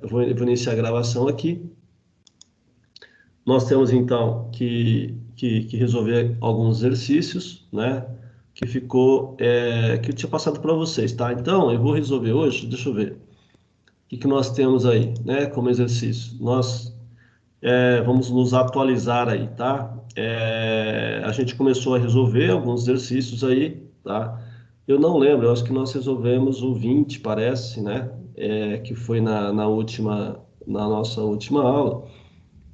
eu vou iniciar a gravação aqui. Nós temos então que resolver alguns exercícios, né? Que eu tinha passado para vocês, tá? Então, eu vou resolver hoje, deixa eu ver. O que nós temos aí, né? Como exercício. Nós vamos nos atualizar aí, tá? A gente começou a resolver alguns exercícios aí, tá? Eu não lembro, eu acho que nós resolvemos o 20, parece, né? Que foi na nossa última aula.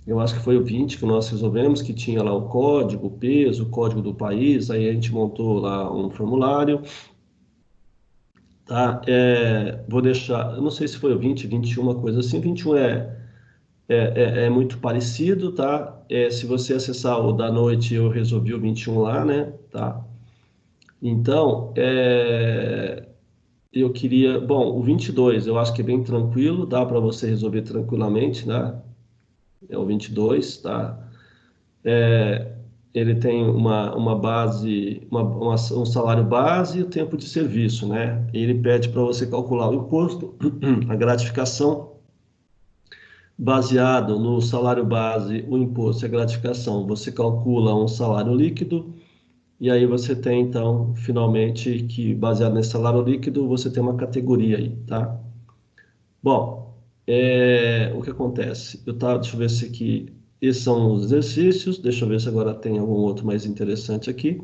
Eu acho que foi o 20 que nós resolvemos, que tinha lá o código, o peso, o código do país, aí a gente montou lá um formulário, tá? Vou deixar, eu não sei se foi o 20, 21, uma coisa assim, 21 é muito parecido, tá? Se você acessar o da noite, eu resolvi o 21 lá, né? Tá? Então, eu queria, bom, o 22 eu acho que é bem tranquilo, dá para você resolver tranquilamente, né? É o 22, tá? Ele tem uma base, um salário base e o tempo de serviço, né? E ele pede para você calcular o imposto, a gratificação, baseado no salário base, o imposto e a gratificação. Você calcula um salário líquido e aí você tem, então, finalmente, que baseado nesse salário líquido, você tem uma categoria aí, tá? Bom, o que acontece? Deixa eu ver se aqui. Esses são os exercícios. Deixa eu ver se agora tem algum outro mais interessante aqui.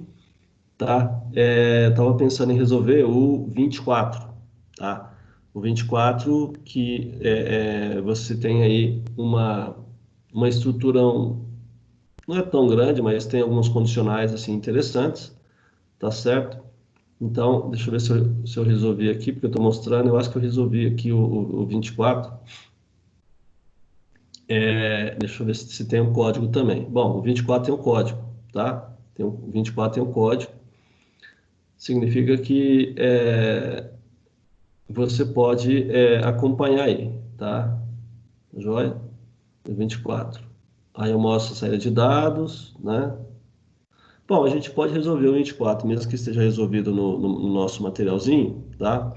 Tá? Estava pensando em resolver o 24, tá? O 24 que você tem aí uma estrutura, não é tão grande, mas tem alguns condicionais assim interessantes, tá certo? Então, deixa eu ver se eu resolvi aqui, porque eu estou mostrando, eu acho que eu resolvi aqui o 24. Deixa eu ver se tem um código também. Bom, o 24 tem um código, tá? O 24 tem um código. Significa que você pode acompanhar aí, tá? Joia? 24. Aí eu mostro a saída de dados, né? Bom, a gente pode resolver o 24, mesmo que esteja resolvido no nosso materialzinho, tá?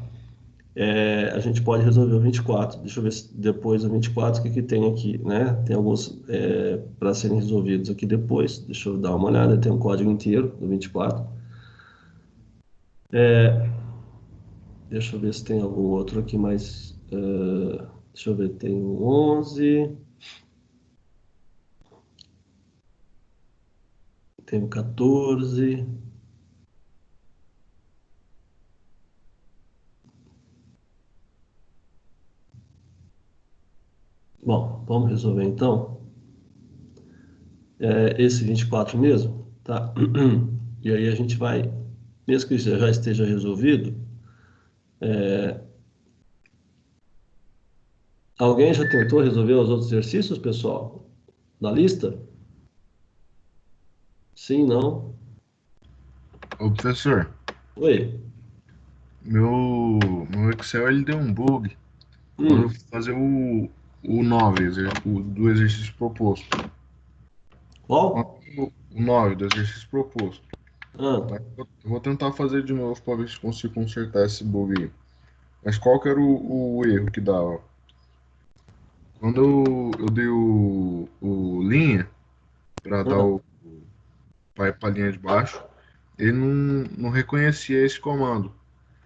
A gente pode resolver o 24. Deixa eu ver se depois do 24 o que tem aqui, né? Tem alguns para serem resolvidos aqui depois. Deixa eu dar uma olhada, tem um código inteiro do 24. Deixa eu ver se tem algum outro aqui mais. Deixa eu ver, tem o 11, tem o 14. Bom, vamos resolver então. Esse 24 mesmo, tá? E aí a gente vai, mesmo que isso já esteja resolvido, alguém já tentou resolver os outros exercícios, pessoal? Na lista? Sim, não? Ô, professor, Oi? meu Excel ele deu um bug quando eu fui Hum, fazer o 9, o do exercício proposto. qual? O 9 do exercício proposto. Ah, Mas eu vou tentar fazer de novo para ver se consigo consertar esse bug aí. Mas qual que era o erro que dava? Quando eu dei o linha para dar ah, o para a linha de baixo, ele não reconhecia esse comando.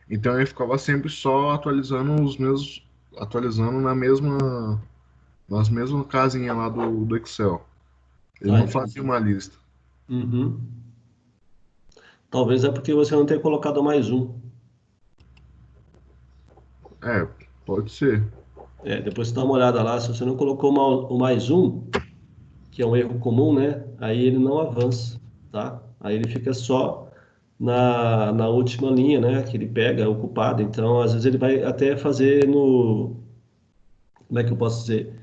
Então ele ficava sempre só atualizando atualizando nas mesmas casinhas lá do Excel. Ele não fazia entendi. uma lista. Uhum. Talvez é porque você não tenha colocado mais um. É, pode ser. Depois você dá uma olhada lá, se você não colocou o mais um, que é um erro comum, né? Aí ele não avança, tá? Aí ele fica só na última linha, né? Que ele pega ocupado. Então, às vezes ele vai até fazer no. Como é que eu posso dizer?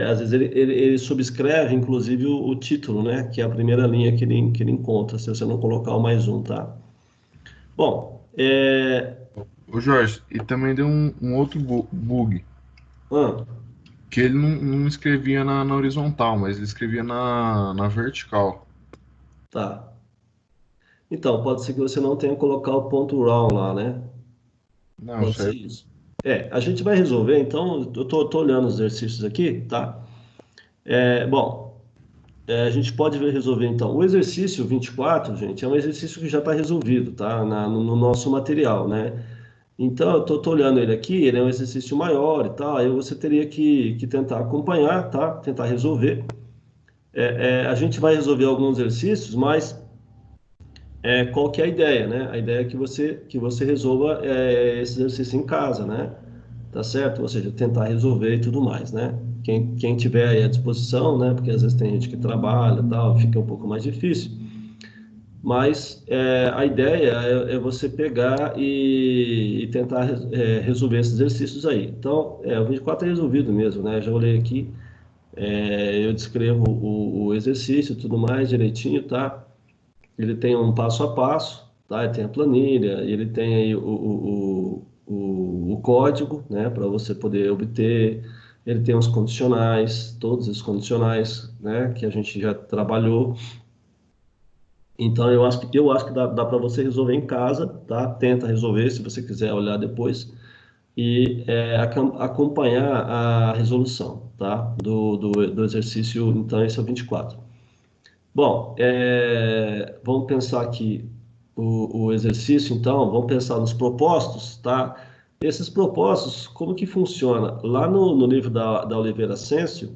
Às vezes ele subscreve, inclusive, o título, né? Que é a primeira linha que ele encontra, se você não colocar o mais um, tá? Bom, Ô Jorge, e também deu um outro bug, ah, que ele não escrevia na horizontal, mas ele escrevia na vertical. tá. Então, pode ser que você não tenha colocado o ponto round lá, né? Não, Pode isso aí ser isso. A gente vai resolver, então, eu tô olhando os exercícios aqui, tá? Bom, a gente pode resolver, então. O exercício 24, gente, é um exercício que já está resolvido, tá? No nosso material, né? Então, eu tô olhando ele aqui, ele é um exercício maior e tal, aí você teria que tentar acompanhar, tá? Tentar resolver. A gente vai resolver alguns exercícios, mas qual que é a ideia, né? A ideia é que você resolva esse exercício em casa, né? Tá certo? Ou seja, tentar resolver e tudo mais, né? Quem tiver aí à disposição, né? Porque às vezes tem gente que trabalha e tal, fica um pouco mais difícil. Mas a ideia é você pegar e tentar resolver esses exercícios aí. Então, o 24 é resolvido mesmo, né? Já olhei aqui, eu descrevo o exercício e tudo mais direitinho, tá? Ele tem um passo a passo, tá? Ele tem a planilha, ele tem aí o código, né? Para você poder obter. Ele tem os condicionais, todos os condicionais, né? Que a gente já trabalhou. Então, eu acho que dá para você resolver em casa, tá? Tenta resolver, se você quiser olhar depois, e acompanhar a resolução, tá? Do exercício, então, esse é o 24. Bom, vamos pensar aqui o exercício, então, vamos pensar nos propostos, tá? Esses propostos, como que funciona? Lá no livro da Oliveira Ascencio,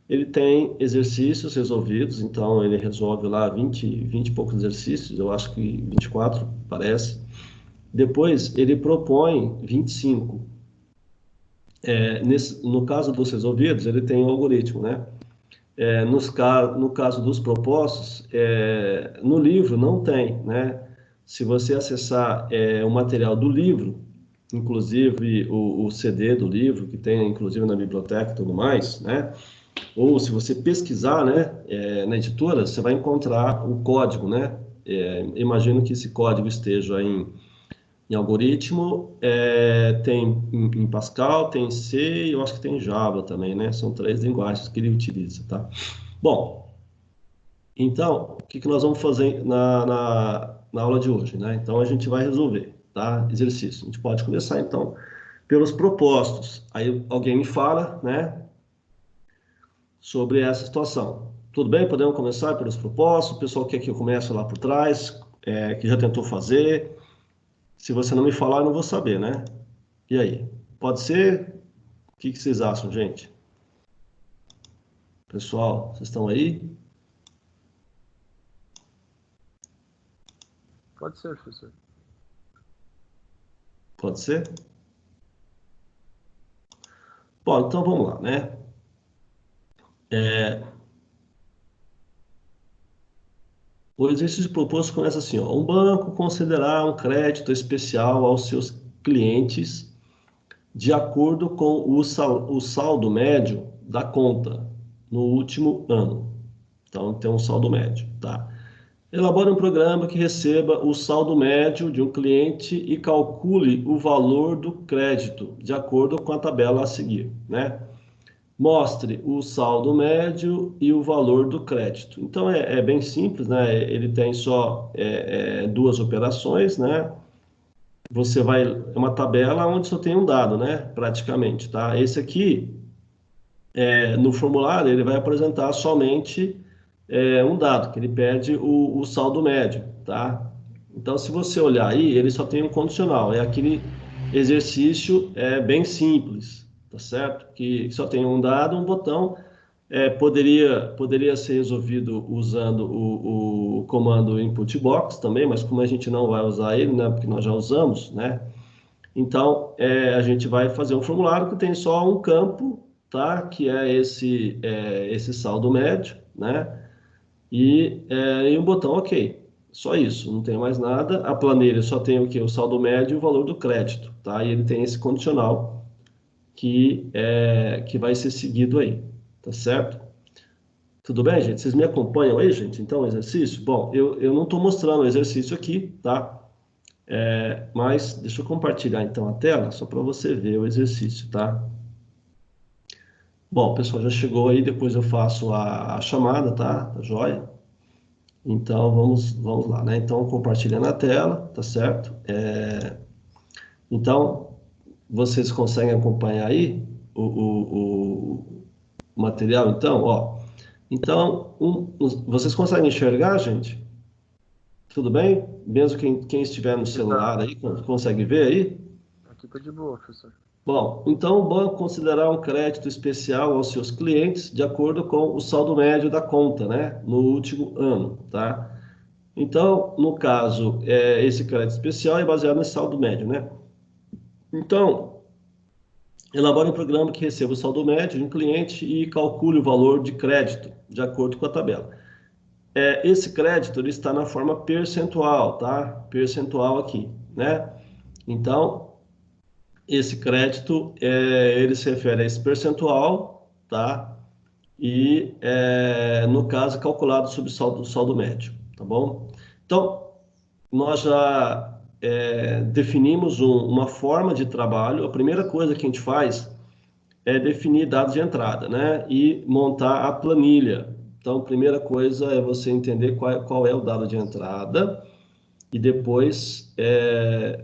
ele tem exercícios resolvidos, então ele resolve lá 20 e poucos exercícios, eu acho que 24, parece. Depois ele propõe 25. No caso dos resolvidos, ele tem um algoritmo, né? No caso dos propostos, no livro não tem, né? Se você acessar o material do livro, inclusive o CD do livro, que tem inclusive na biblioteca e tudo mais, né? Ou se você pesquisar, né, na editora, você vai encontrar o código, né? Imagino que esse código esteja em algoritmo, tem em Pascal, tem em C e eu acho que tem em Java também, né? São três linguagens que ele utiliza, tá? Bom, então, o que nós vamos fazer na aula de hoje, né? Então, a gente vai resolver, tá? Exercício. A gente pode começar, então, pelos propostos. Aí alguém me fala, né, sobre essa situação. Tudo bem? Podemos começar pelos propostos. O pessoal quer que eu comece lá por trás, que já tentou fazer. Se você não me falar, eu não vou saber, né? E aí? Pode ser? O que vocês acham, gente? Pessoal, vocês estão aí? Pode ser, professor. Pode ser? Bom, então vamos lá, né? O exercício proposto começa assim, ó. Um banco considerará um crédito especial aos seus clientes de acordo com o saldo médio da conta no último ano. Então, tem um saldo médio, tá? Elabore um programa que receba o saldo médio de um cliente e calcule o valor do crédito de acordo com a tabela a seguir, né? Mostre o saldo médio e o valor do crédito. Então é bem simples, né? Ele tem só duas operações, né? É uma tabela onde só tem um dado, né? Praticamente, tá? Esse aqui, no formulário, ele vai apresentar somente um dado, que ele pede o saldo médio, tá? Então, se você olhar aí, ele só tem um condicional, é aquele exercício bem simples, tá certo? Que só tem um dado, um botão, poderia ser resolvido usando o comando input box também, mas como a gente não vai usar ele, né, porque nós já usamos, né? Então, a gente vai fazer um formulário que tem só um campo, tá? Que é esse saldo médio, né? E um botão OK. Só isso, não tem mais nada. A planilha só tem o quê? O saldo médio e o valor do crédito, tá? E ele tem esse condicional que vai ser seguido aí, tá certo? Tudo bem, gente? Vocês me acompanham aí, gente? Então, o exercício? Bom, eu não estou mostrando o exercício aqui, tá? Mas deixa eu compartilhar então a tela, só para você ver o exercício, tá? Bom, o pessoal já chegou aí, depois eu faço a chamada, tá? Tá joia? Então, vamos lá, né? Então, compartilhando a tela, tá certo? Então, Vocês conseguem acompanhar aí o material, então, ó. Então, vocês conseguem enxergar, gente? Tudo bem? Mesmo quem estiver no Aqui tá, celular aí, consegue ver aí? aqui tá de boa, professor. Bom, então o banco considerará um crédito especial aos seus clientes de acordo com o saldo médio da conta, né? No último ano, tá? Então, no caso, esse crédito especial é baseado no saldo médio, né? Então, elabore um programa que receba o saldo médio de um cliente e calcule o valor de crédito de acordo com a tabela. Esse crédito ele está na forma percentual, tá? Percentual aqui, né? Então, esse crédito ele se refere a esse percentual, tá? E no caso calculado sobre o saldo médio, tá bom? Então, nós já definimos uma forma de trabalho. A primeira coisa que a gente faz é definir dados de entrada, né? E montar a planilha. Então, a primeira coisa é você entender qual é o dado de entrada e depois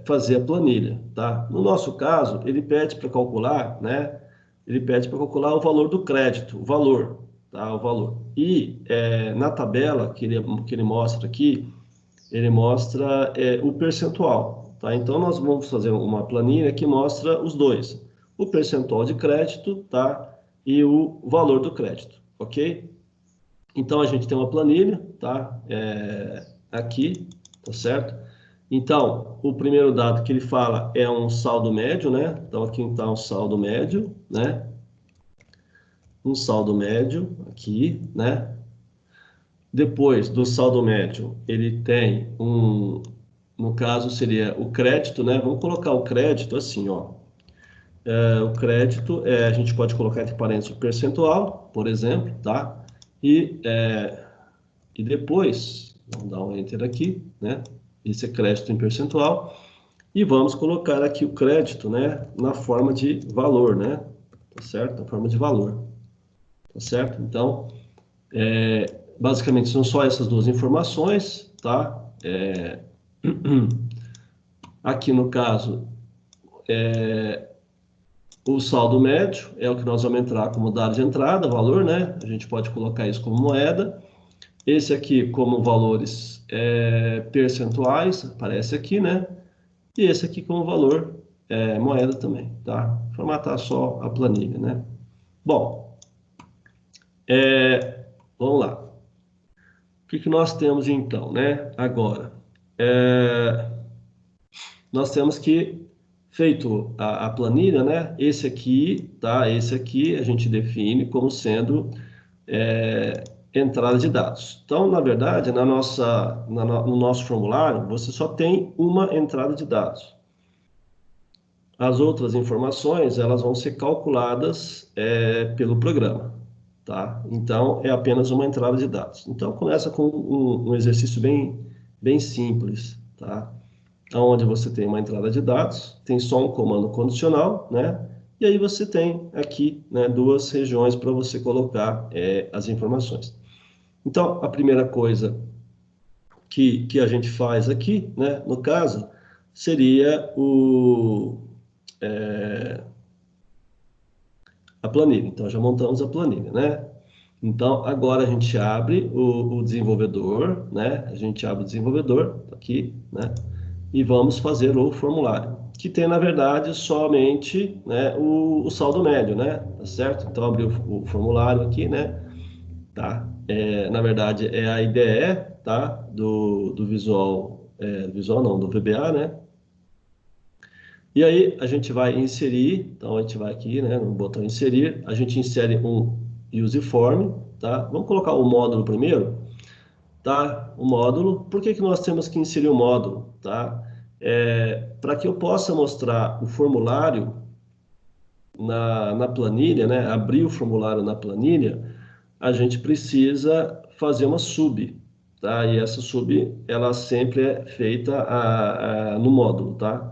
fazer a planilha, tá? No nosso caso, ele pede para calcular, né? Ele pede para calcular o valor do crédito, o valor, tá? O valor. E na tabela que ele mostra aqui, ele mostra o percentual, tá? Então, nós vamos fazer uma planilha que mostra os dois, o percentual de crédito, tá? E o valor do crédito, ok? Então, a gente tem uma planilha, tá? Aqui, tá certo? Então, o primeiro dado que ele fala é um saldo médio, né? Então, aqui está um saldo médio, né? Um saldo médio aqui, né? Depois do saldo médio, ele tem no caso seria o crédito, né? Vamos colocar o crédito assim, ó. O crédito, a gente pode colocar entre parênteses o percentual, por exemplo, tá? E depois, vamos dar um enter aqui, né? Esse é crédito em percentual. E vamos colocar aqui o crédito, né? Na forma de valor, né? Tá certo? Na forma de valor. Tá certo? Então, basicamente são só essas duas informações, tá? Aqui no caso, o saldo médio é o que nós vamos entrar como dado de entrada, valor, né? A gente pode colocar isso como moeda. Esse aqui como valores percentuais, aparece aqui, né? E esse aqui como valor moeda também, tá? Formatar só a planilha, né? Bom, vamos lá. O que nós temos então, né? Agora, nós temos que feito a planilha, né? Esse aqui, tá? Esse aqui a gente define como sendo entrada de dados. Então, na verdade, no nosso formulário, você só tem uma entrada de dados. As outras informações, elas vão ser calculadas pelo programa, tá? Então, é apenas uma entrada de dados. Então, começa com um exercício bem simples, tá? Onde você tem uma entrada de dados, tem só um comando condicional, né? E aí você tem aqui, né, duas regiões para você colocar as informações. Então, a primeira coisa que a gente faz aqui, né, no caso, seria a planilha. Então, já montamos a planilha, né? Então, agora a gente abre o desenvolvedor, né? A gente abre o desenvolvedor aqui, né? E vamos fazer o formulário, que tem, na verdade, somente, né, o saldo médio, né? Tá certo? Então, abri o formulário aqui, né? Tá? Na verdade, é a IDE, tá? Do Visual, Visual não, do VBA, né? E aí a gente vai inserir, então a gente vai aqui, né, no botão inserir, a gente insere um useform, tá? Vamos colocar o módulo primeiro, tá? O módulo, por que que nós temos que inserir o módulo, tá? Para que eu possa mostrar o formulário na planilha, né? Abrir o formulário na planilha, a gente precisa fazer uma sub, tá? E essa sub, ela sempre é feita no módulo, tá?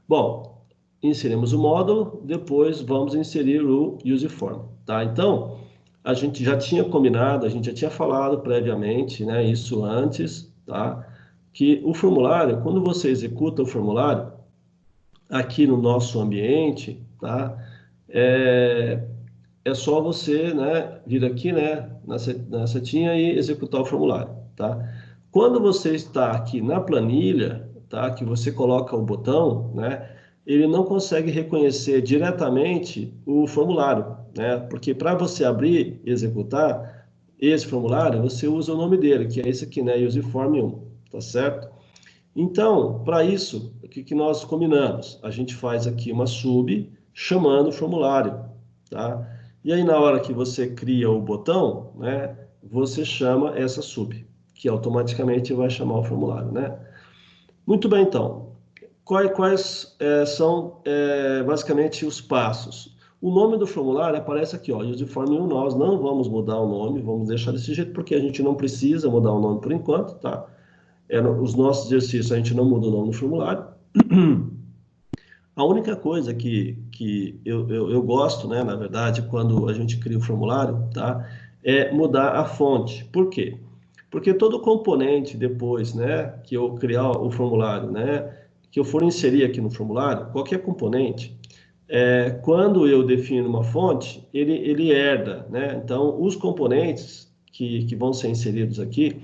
Bom, inserimos o módulo, depois vamos inserir o useform, tá? Então, a gente já tinha combinado, a gente já tinha falado previamente, né, isso antes, tá? Que o formulário, quando você executa o formulário, aqui no nosso ambiente, tá? É, é só você, né, vir aqui, né, na setinha e executar o formulário, tá? Quando você está aqui na planilha, tá, que você coloca o botão, né, ele não consegue reconhecer diretamente o formulário, né? Porque para você abrir e executar esse formulário, você usa o nome dele, que é esse aqui, né, Userform 1, tá certo? Então, para isso, o que nós combinamos? A gente faz aqui uma sub chamando o formulário, tá? E aí, na hora que você cria o botão, né, você chama essa sub, que automaticamente vai chamar o formulário, né? Muito bem, então. Quais são basicamente os passos? O nome do formulário aparece aqui, ó, Userform 1. Nós não vamos mudar o nome, vamos deixar desse jeito, porque a gente não precisa mudar o nome por enquanto, tá? Os nossos exercícios, a gente não muda o nome do formulário. A única coisa que eu gosto, né, na verdade, quando a gente cria o formulário, tá, é mudar a fonte. Por quê? Porque todo componente depois, né, que eu criar o formulário, né, que eu for inserir aqui no formulário, qualquer componente, quando eu defino uma fonte, ele herda, né? Então, os componentes que vão ser inseridos aqui,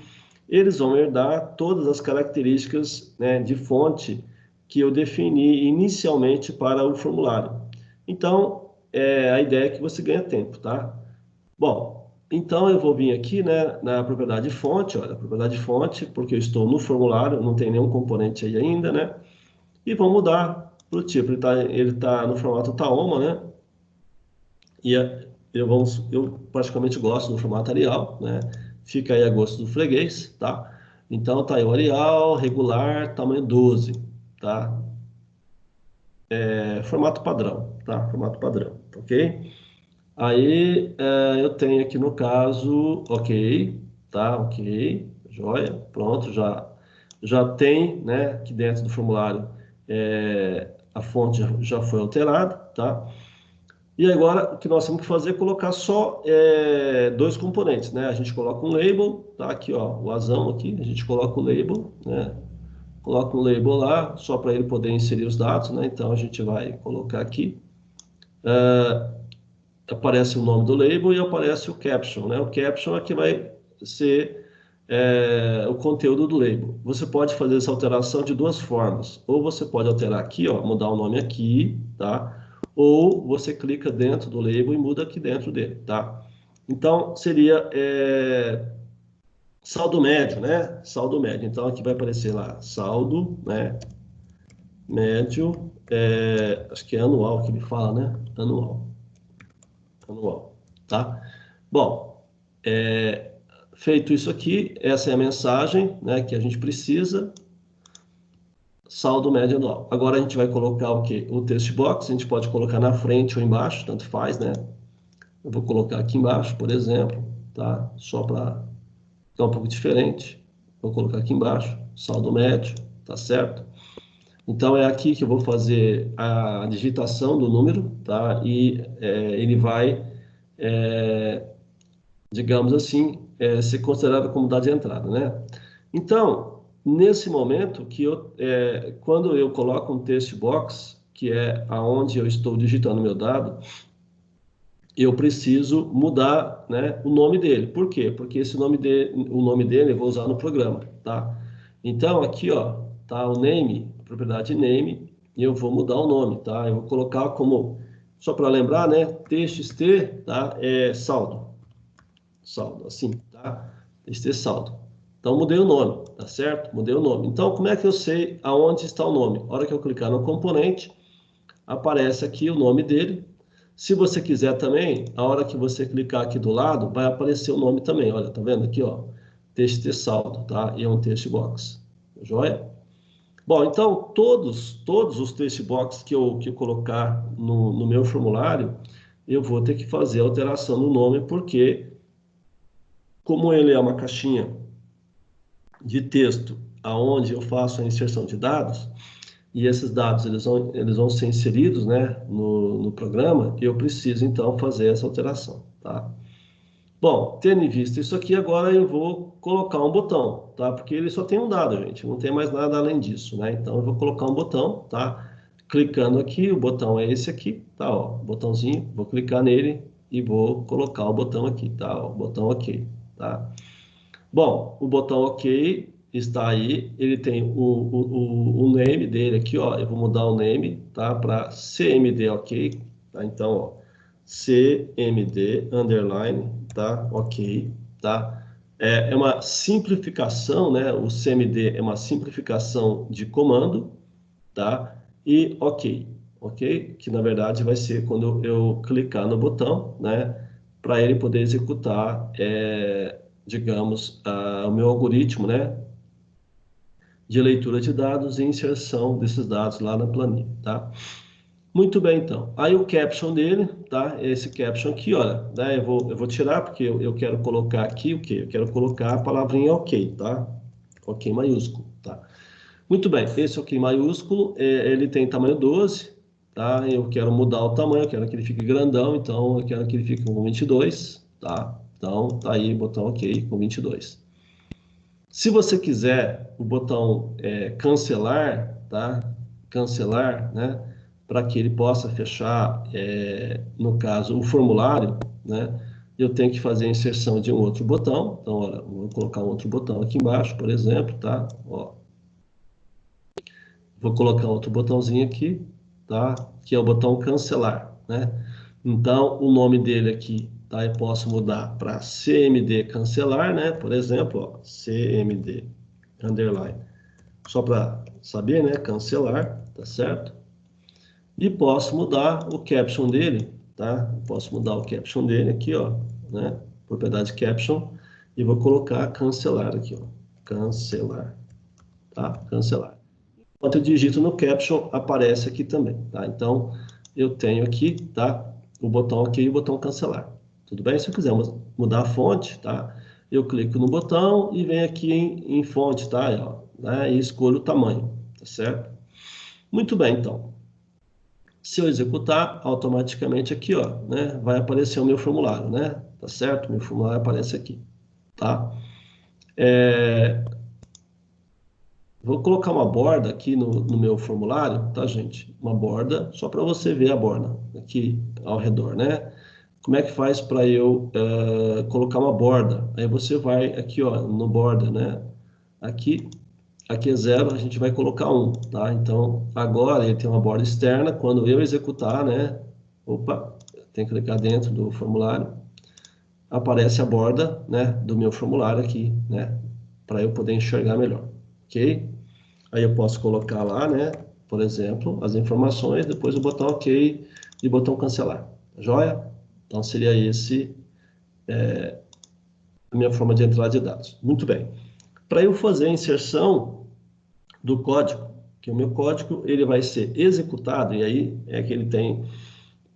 eles vão herdar todas as características, né, de fonte que eu defini inicialmente para o formulário. Então, a ideia é que você ganha tempo, tá? Bom, então eu vou vir aqui, né, na propriedade fonte, olha, propriedade fonte, porque eu estou no formulário, não tem nenhum componente aí ainda, né? E vou mudar para o tipo, ele tá no formato Taoma, né? E eu praticamente gosto do formato Arial, né? Fica aí a gosto do freguês, tá? Então tá aí o Arial, regular, tamanho 12, tá? Formato padrão, tá? Formato padrão, ok? Aí eu tenho aqui no caso, ok, tá? Ok, joia, pronto, já tem, né? Aqui dentro do formulário a fonte já foi alterada, tá? E agora o que nós temos que fazer é colocar só dois componentes, né? A gente coloca um label, tá? Aqui, ó, o azão aqui, a gente coloca o label, né? Coloca um label lá, só para ele poder inserir os dados, né? Então a gente vai colocar aqui. Aparece o nome do label e aparece o caption, né? O caption é que vai ser o conteúdo do label. Você pode fazer essa alteração de duas formas. Ou você pode alterar aqui, ó, mudar o nome aqui, tá? Ou você clica dentro do label e muda aqui dentro dele, tá? Então, seria saldo médio, né? Saldo médio. Então, aqui vai aparecer lá, saldo, né? Médio, acho que é anual que ele fala, né? Anual. Anual, tá? Bom, feito isso aqui, essa é a mensagem, né, que a gente precisa, saldo médio anual. Agora a gente vai colocar o quê? O text box, a gente pode colocar na frente ou embaixo, tanto faz, né? Eu vou colocar aqui embaixo, por exemplo, tá? Só para ficar um pouco diferente. Vou colocar aqui embaixo, saldo médio, tá certo? Então é aqui que eu vou fazer a digitação do número, tá? E ele vai digamos assim, ser considerado como dado de entrada, né? Então, nesse momento quando eu coloco um text box, que é aonde eu estou digitando meu dado, eu preciso mudar, né, o nome dele. Por quê? Porque o nome dele eu vou usar no programa, tá? Então, aqui, ó, tá o name, a propriedade name, e eu vou mudar o nome, tá? Eu vou colocar como, só para lembrar, né, txt, tá? Saldo, assim, tá? Este saldo. Então, mudei o nome, tá certo? Mudei o nome. Então, como é que eu sei aonde está o nome? A hora que eu clicar no componente, aparece aqui o nome dele. Se você quiser também, a hora que você clicar aqui do lado, vai aparecer o nome também. Olha, tá vendo aqui, ó? Text saldo, tá? E é um text box. Joia? Bom, então, todos os text box que eu colocar no meu formulário, eu vou ter que fazer a alteração no nome, porque como ele é uma caixinha de texto aonde eu faço a inserção de dados, e esses dados eles vão ser inseridos, né, no programa, eu preciso então fazer essa alteração, tá? Bom, tendo em vista isso aqui, agora eu vou colocar um botão, tá? Porque ele só tem um dado, gente, não tem mais nada além disso, né? Então eu vou colocar um botão, tá? clicando aqui, o botão é esse aqui, tá, ó, botãozinho, vou clicar nele e vou colocar o botão aqui, tá, ó, botão OK, tá? Bom, o botão OK está aí, ele tem o name dele aqui, ó, eu vou mudar o name, tá, para CMD OK, tá, então, ó, CMD underline, tá, OK, tá? É uma simplificação, né, o CMD é uma simplificação de comando, tá? E OK, que na verdade vai ser quando eu clicar no botão, né, para ele poder executar, digamos, o meu algoritmo, né, de leitura de dados e inserção desses dados lá na planilha, tá? Muito bem, então. Aí o caption dele, tá? Esse caption aqui, olha, né, eu vou tirar porque eu quero colocar aqui o quê? Eu quero colocar a palavrinha OK, tá? OK maiúsculo, tá? Muito bem, esse OK maiúsculo, ele tem tamanho 12, tá? Eu quero mudar o tamanho, eu quero que ele fique grandão, então eu quero que ele fique com 22, tá? Então, tá aí, botão OK com 22. Se você quiser o botão cancelar, tá? Cancelar, né? Para que ele possa fechar, no caso, o formulário, né? Eu tenho que fazer a inserção de um outro botão. Então, olha, vou colocar um outro botão aqui embaixo, por exemplo, tá? Ó, vou colocar outro botãozinho aqui, tá? Que é o botão cancelar, né? Então, o nome dele aqui, tá? Eu posso mudar para CMD cancelar, né? Por exemplo, ó, CMD underline, só para saber, né? Cancelar, tá certo? E posso mudar o caption dele, tá? Posso mudar o caption dele aqui, ó, né? Propriedade caption e vou colocar cancelar aqui, ó, cancelar, tá? Cancelar. Enquanto eu digito no caption, aparece aqui também, tá? Então, eu tenho aqui, tá? O botão OK e o botão cancelar. Tudo bem? Se eu quiser mudar a fonte, tá? Eu clico no botão e venho aqui em fonte, tá? Ó, né? E escolho o tamanho, tá certo? Muito bem, então. Se eu executar, automaticamente aqui, ó, né? Vai aparecer o meu formulário, né? Tá certo? Meu formulário aparece aqui, tá? Vou colocar uma borda aqui no meu formulário, tá, gente? Uma borda, só para você ver a borda aqui ao redor, né? Como é que faz para eu colocar uma borda? Aí você vai aqui, ó, no borda, né? Aqui é 0, a gente vai colocar 1, tá? Então, agora ele tem uma borda externa, quando eu executar, né? Opa, tem que clicar dentro do formulário, aparece a borda, né, do meu formulário aqui, né? Para eu poder enxergar melhor, ok? Aí eu posso colocar lá, né, por exemplo, as informações, depois o botão OK e o botão cancelar. Joia? Então seria esse a minha forma de entrada de dados. Muito bem. Para eu fazer a inserção do código, que o meu código ele vai ser executado, e aí é que ele tem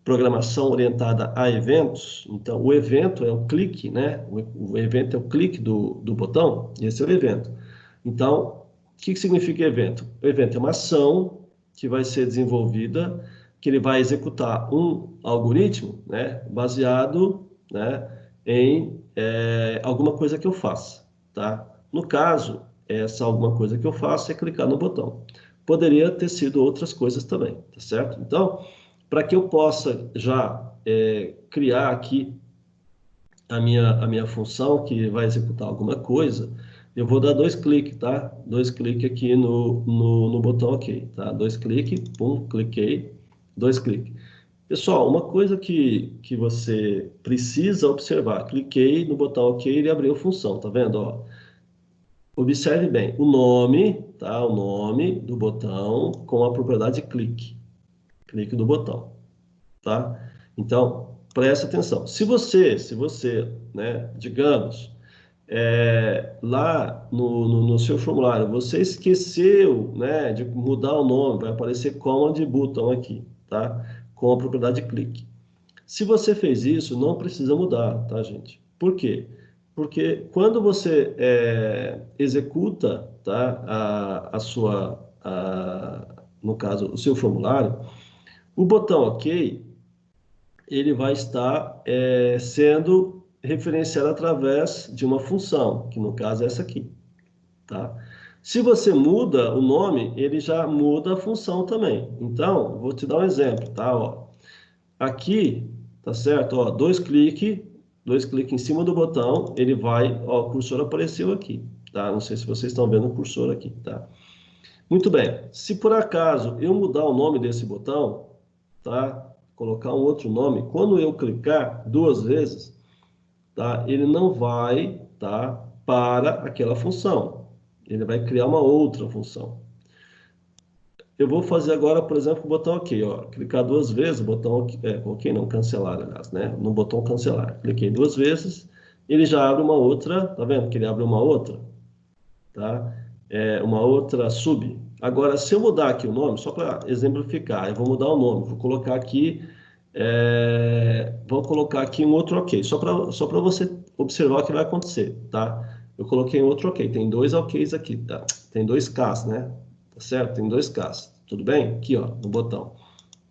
programação orientada a eventos. Então, o evento é o clique, né? O evento é o clique do botão, e esse é o evento. Então, o que significa evento? O evento é uma ação que vai ser desenvolvida, que ele vai executar um algoritmo, né, baseado, né, em alguma coisa que eu faça, tá? No caso, essa alguma coisa que eu faço é clicar no botão. Poderia ter sido outras coisas também, tá certo? Então, para que eu possa já criar aqui a minha função que vai executar alguma coisa, eu vou dar 2 cliques, tá? 2 cliques aqui no botão OK, tá? 2 cliques, pum, cliquei, 2 cliques. Pessoal, uma coisa que você precisa observar, cliquei no botão OK e ele abriu a função, tá vendo? Ó, observe bem, o nome, tá? O nome do botão com a propriedade clique do botão, tá? Então, preste atenção. Se você, né, digamos, lá no seu formulário, você esqueceu, né, de mudar o nome, vai aparecer Command Button aqui, tá? Com a propriedade clique. Se você fez isso, não precisa mudar, tá, gente? Por quê? Porque quando você executa, tá, no caso, o seu formulário, o botão OK, ele vai estar sendo referenciado através de uma função, que no caso é essa aqui, tá? Se você muda o nome, ele já muda a função também. Então, vou te dar um exemplo, tá? Ó, aqui, tá certo? Ó, dois cliques em cima do botão, ele vai, ó, o cursor apareceu aqui, tá? Não sei se vocês estão vendo o cursor aqui, tá? Muito bem. Se por acaso eu mudar o nome desse botão, tá? Colocar um outro nome, quando eu clicar duas vezes, tá? Ele não vai, tá? Para aquela função. Ele vai criar uma outra função. Eu vou fazer agora, por exemplo, o botão OK, ó. Clicar duas vezes, o botão OK não, cancelar, aliás, né? No botão cancelar. Cliquei duas vezes, ele já abre uma outra, tá vendo que ele abre uma outra, tá? Uma outra sub. Agora, se eu mudar aqui o nome, só para exemplificar, eu vou mudar o nome, vou colocar aqui, vou colocar aqui um outro OK, só para você observar o que vai acontecer, tá? Eu coloquei um outro OK, tem dois OKs aqui, tá? Tem dois Ks, né? Tá certo? Tem dois Ks, tudo bem? Aqui, ó, no botão.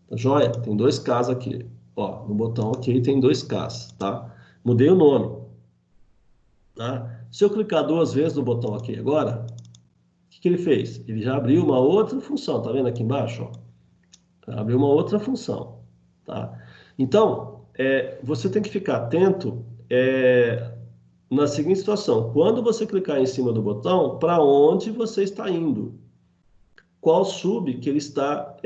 Tá joia? Tem dois Ks aqui, ó, no botão OK tem dois Ks, tá? Mudei o nome, tá? Se eu clicar duas vezes no botão OK agora, o que ele fez? Ele já abriu uma outra função, tá vendo aqui embaixo? Ó? Abriu uma outra função, tá? Então, você tem que ficar atento na seguinte situação: quando você clicar em cima do botão, para onde você está indo? Qual sub que ele está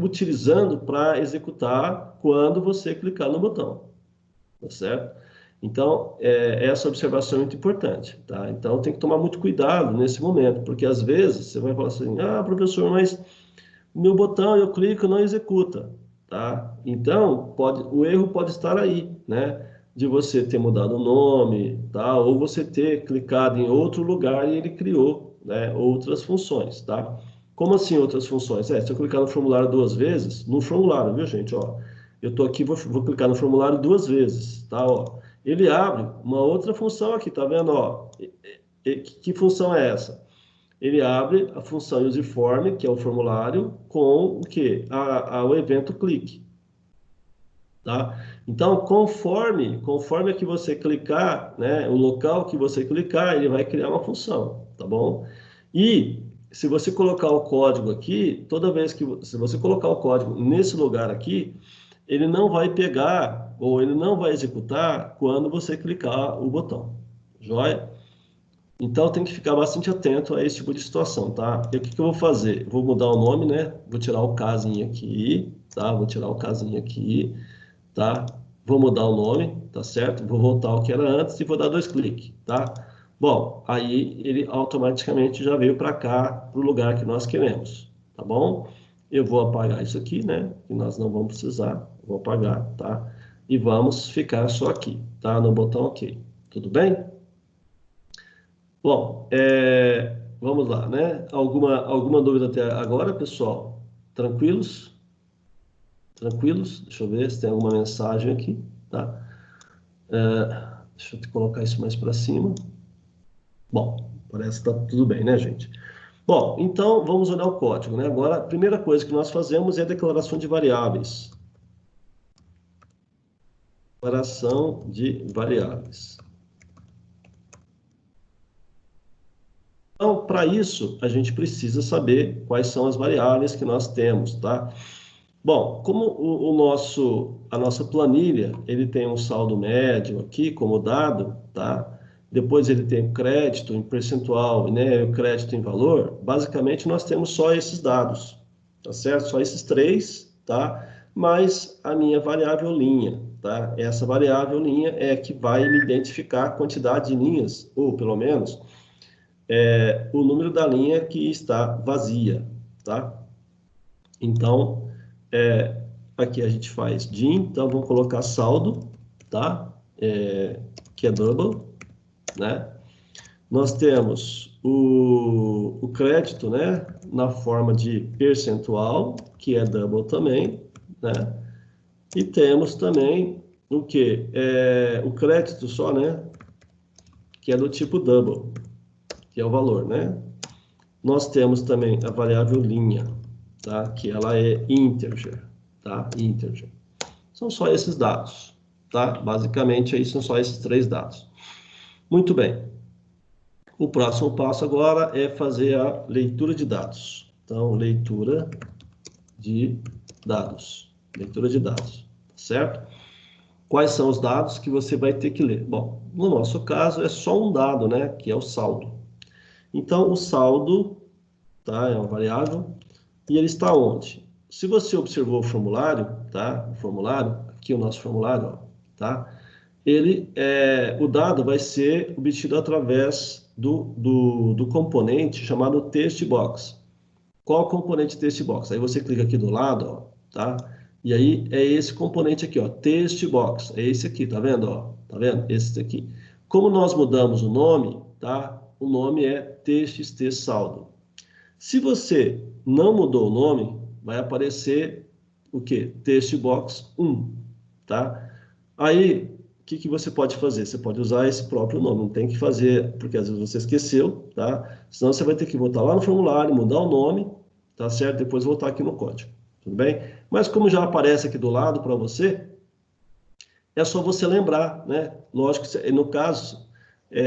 utilizando para executar quando você clicar no botão, tá certo? Então, essa observação é muito importante, tá? Então, tem que tomar muito cuidado nesse momento, porque às vezes você vai falar assim, ah, professor, mas o meu botão eu clico não executa, tá? Então, o erro pode estar aí, né? De você ter mudado o nome, tá? Ou você ter clicado em outro lugar e ele criou, né, outras funções, tá? Como assim outras funções? Se eu clicar no formulário duas vezes, no formulário, viu, gente? Ó, eu tô aqui, vou clicar no formulário duas vezes, tá? Ó, ele abre uma outra função aqui, tá vendo? Ó, que função é essa? Ele abre a função userform, que é o formulário, com o quê? O evento clique, tá? Então, conforme que você clicar, né, o local que você clicar, ele vai criar uma função, tá bom? E se você colocar o código aqui, toda vez que se você colocar o código nesse lugar aqui, ele não vai pegar ou ele não vai executar quando você clicar o botão. Joia? Então tem que ficar bastante atento a esse tipo de situação, tá? E o que eu vou fazer? Eu vou mudar o nome, né? Vou tirar o casinho aqui, tá? Vou tirar o casinho aqui, tá? Vou mudar o nome, tá certo? Vou voltar ao que era antes e vou dar dois cliques, tá? Bom, aí ele automaticamente já veio para cá, para o lugar que nós queremos, tá bom? Eu vou apagar isso aqui, né? Que nós não vamos precisar. Vou apagar, tá? E vamos ficar só aqui, tá? No botão OK. Tudo bem? Bom, vamos lá, né? Alguma dúvida até agora, pessoal? Tranquilos? Tranquilos? Deixa eu ver se tem alguma mensagem aqui, tá? Deixa eu colocar isso mais para cima. Bom, parece que está tudo bem, né, gente? Bom, então vamos olhar o código, né? Agora, a primeira coisa que nós fazemos é a declaração de variáveis. Declaração de variáveis. Então, para isso, a gente precisa saber quais são as variáveis que nós temos, tá? Bom, como a nossa planilha, ele tem um saldo médio aqui como dado, tá? Depois ele tem o crédito em percentual, né? O crédito em valor. Basicamente, nós temos só esses dados, tá certo? Só esses três, tá? Mais a minha variável linha, tá? Essa variável linha é que vai me identificar a quantidade de linhas, ou pelo menos, o número da linha que está vazia, tá? Então, aqui a gente faz DIN, então vamos colocar saldo, tá? Que é double, né? Nós temos o crédito, né? Na forma de percentual, que é double também, né? E temos também o que? O crédito só, né? Que é do tipo double, que é o valor, né? Nós temos também a variável linha, tá? Que ela é integer, tá? Integer. São só esses dados, tá? Basicamente, aí são só esses três dados. Muito bem. O próximo passo agora é fazer a leitura de dados. Então, leitura de dados. Leitura de dados, certo? Quais são os dados que você vai ter que ler? Bom, no nosso caso é só um dado, né? Que é o saldo. Então, o saldo, tá? É uma variável. E ele está onde? Se você observou o formulário, tá? O formulário, aqui o nosso formulário, ó, tá? O dado vai ser obtido através do componente chamado textbox. Qual o componente textbox? Aí você clica aqui do lado, ó, tá? E aí é esse componente aqui, ó, textbox. É esse aqui, tá vendo, ó? Tá vendo? Esse aqui. Como nós mudamos o nome, tá? O nome é txt saldo. Se você não mudou o nome, vai aparecer o quê? Textbox 1, tá? Aí, o que você pode fazer? Você pode usar esse próprio nome, não tem que fazer, porque às vezes você esqueceu, tá? Senão você vai ter que voltar lá no formulário, mudar o nome, tá certo? Depois voltar aqui no código, tudo bem? Mas como já aparece aqui do lado para você, é só você lembrar, né? Lógico que no caso,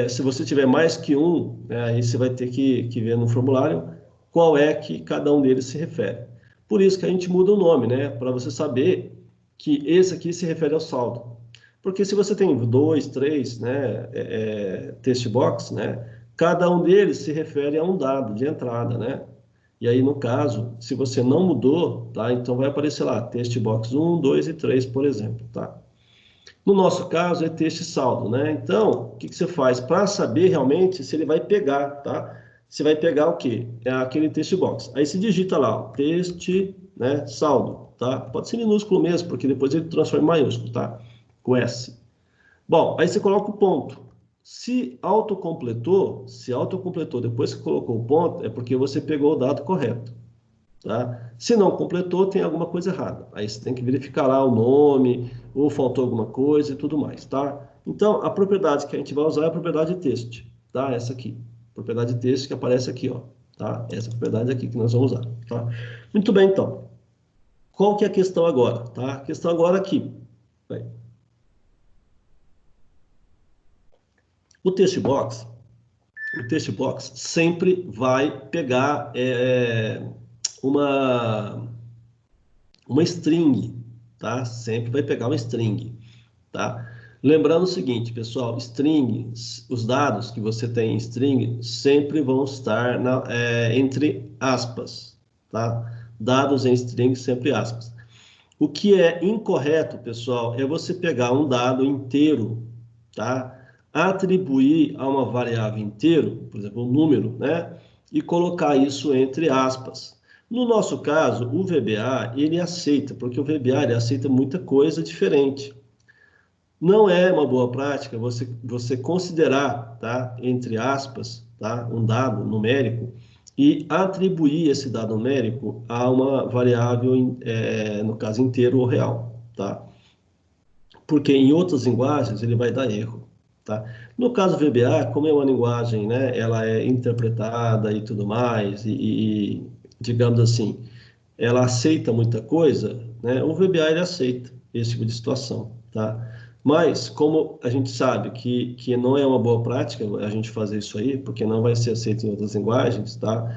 se você tiver mais que um, né, aí você vai ter que ver no formulário qual é que cada um deles se refere. Por isso que a gente muda o nome, né? Para você saber que esse aqui se refere ao saldo. Porque se você tem 2, 3, né, text box, né? Cada um deles se refere a um dado de entrada, né? E aí, no caso, se você não mudou, tá? Então vai aparecer lá, text box 1, 2 e 3, por exemplo, tá? No nosso caso, é texto saldo, né? Então, o que você faz? Para saber realmente se ele vai pegar, tá? Você vai pegar o quê? É aquele text box. Aí você digita lá, ó, text, né, saldo, tá? Pode ser minúsculo mesmo, porque depois ele transforma em maiúsculo, tá? Com S. Bom, aí você coloca o ponto. Se autocompletou depois que colocou o ponto, é porque você pegou o dado correto. Tá? Se não completou, tem alguma coisa errada. Aí você tem que verificar lá o nome, ou faltou alguma coisa e tudo mais, tá? Então, a propriedade que a gente vai usar é a propriedade text, tá? Essa aqui. Propriedade text que aparece aqui, ó, tá? Essa propriedade aqui que nós vamos usar, tá? Muito bem, então. Qual que é a questão agora, tá? A questão agora aqui. Bem, o text box sempre vai pegar uma string, tá? Sempre vai pegar uma string, tá? Lembrando o seguinte, pessoal, strings, os dados que você tem em string sempre vão estar entre aspas, tá? Dados em string sempre aspas. O que é incorreto, pessoal, é você pegar um dado inteiro, tá? Atribuir a uma variável inteiro, por exemplo, um número, né? E colocar isso entre aspas. No nosso caso, o VBA, ele aceita, porque o VBA ele aceita muita coisa diferente. Não é uma boa prática você considerar, tá, entre aspas, tá, um dado numérico e atribuir esse dado numérico a uma variável, no caso inteiro ou real, tá? Porque em outras linguagens ele vai dar erro, tá? No caso VBA, como é uma linguagem, né, ela é interpretada e tudo mais, digamos assim, ela aceita muita coisa, né? O VBA ele aceita esse tipo de situação, tá? Mas, como a gente sabe que não é uma boa prática a gente fazer isso aí, porque não vai ser aceito em outras linguagens, tá?